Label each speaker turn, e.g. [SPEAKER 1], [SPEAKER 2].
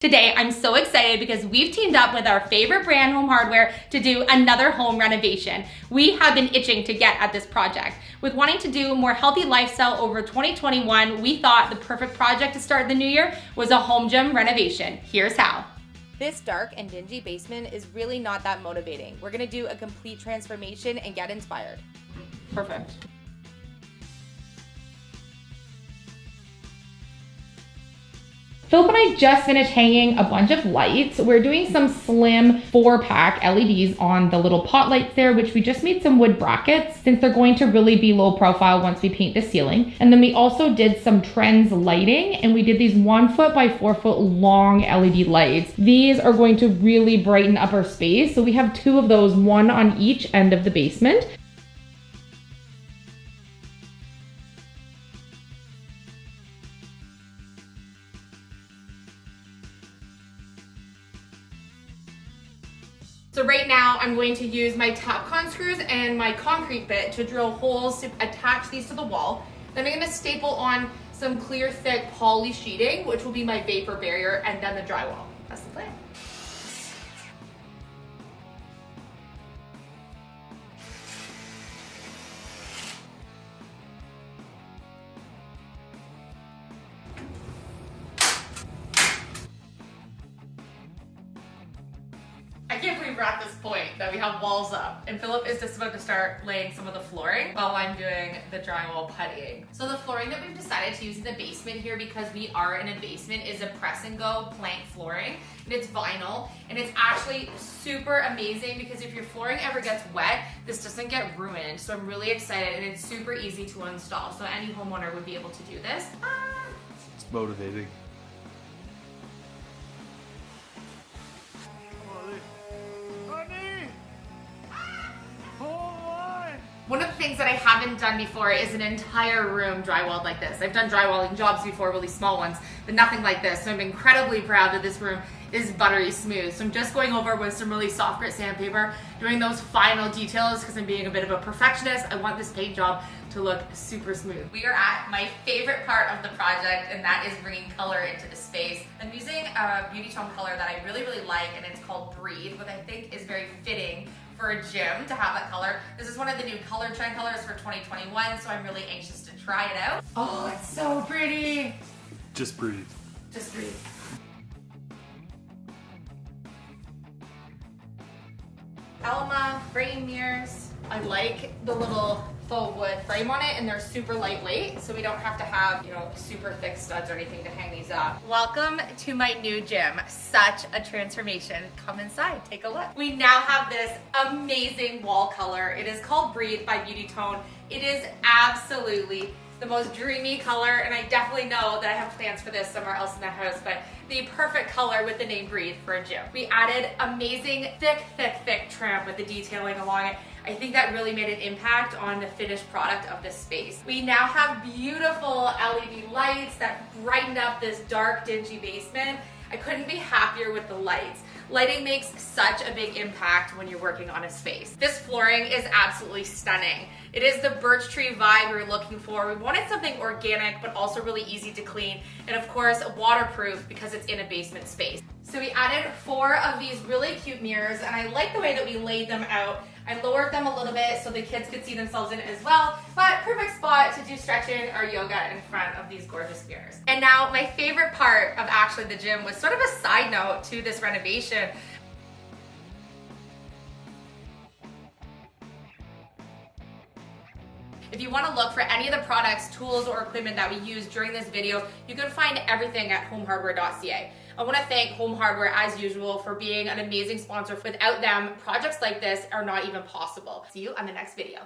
[SPEAKER 1] Today, I'm so excited because we've teamed up with our favorite brand, Home Hardware, to do another home renovation. We have been itching to get at this project. With wanting to do a more healthy lifestyle over 2021, we thought the perfect project to start the new year was a home gym renovation. Here's how. This dark and dingy basement is really not that motivating. We're gonna do a complete transformation and get inspired. Perfect. Philip and I just finished hanging a bunch of lights. We're doing some slim 4-pack LEDs on the little pot lights there, which we just made some wood brackets since they're going to really be low profile once we paint the ceiling. And then we also did some trends lighting, and we did these 1 foot by 4 foot long LED lights. These are going to really brighten up our space. So we have 2 of those, one on each end of the basement. So right now I'm going to use my Tapcon screws and my concrete bit to drill holes to attach these to the wall. Then I'm going to staple on some clear thick poly sheeting, which will be my vapor barrier, and then the drywall. That's the plan. I can't believe we're at this point that we have walls up, and Philip is just about to start laying some of the flooring while I'm doing the drywall puttying. So the flooring that we've decided to use in the basement here, because we are in a basement, is a press and go plank flooring, and it's vinyl, and it's actually super amazing because if your flooring ever gets wet, this doesn't get ruined. So I'm really excited, and it's super easy to install, so any homeowner would be able to do this.
[SPEAKER 2] It's motivating.
[SPEAKER 1] One of the things that I haven't done before is an entire room drywalled like this. I've done drywalling jobs before, really small ones, but nothing like this. So I'm incredibly proud that this room is buttery smooth. So I'm just going over with some really soft grit sandpaper, doing those final details because I'm being a bit of a perfectionist. I want this paint job to look super smooth. We are at my favorite part of the project, and that is bringing color into the space. I'm using a beauty tone color that I really, really like, and it's called Breathe, which I think is very fitting for a gym to have that color. This is one of the new color trend colors for 2021, so I'm really anxious to try it out. Oh, it's so pretty.
[SPEAKER 2] Just breathe.
[SPEAKER 1] Just breathe. Elma frame mirrors. I like the little faux wood frame on it, and they're super lightweight, so we don't have to have, super thick studs or anything to hang these up. Welcome to my new gym. Such a transformation. Come inside, take a look. We now have this amazing wall color. It is called Breathe by Beauty Tone. It is absolutely the most dreamy color, and I definitely know that I have plans for this somewhere else in the house, but the perfect color with the name Breathe for a gym. We added amazing thick trim with the detailing along it. I think that really made an impact on the finished product of this space. We now have beautiful LED lights that brighten up this dark, dingy basement. I couldn't be happier with the lights. Lighting makes such a big impact when you're working on a space. This flooring is absolutely stunning. It is the birch tree vibe we were looking for. We wanted something organic, but also really easy to clean. And of course, waterproof because it's in a basement space. So we added 4 of these really cute mirrors, and I like the way that we laid them out. I lowered them a little bit so the kids could see themselves in it as well, but perfect spot to do stretching or yoga in front of these gorgeous mirrors. And now my favorite part of actually the gym was sort of a side note to this renovation. If you want to look for any of the products, tools, or equipment that we use during this video, you can find everything at homehardware.ca. I want to thank Home Hardware, as usual, for being an amazing sponsor. Without them, projects like this are not even possible. See you on the next video.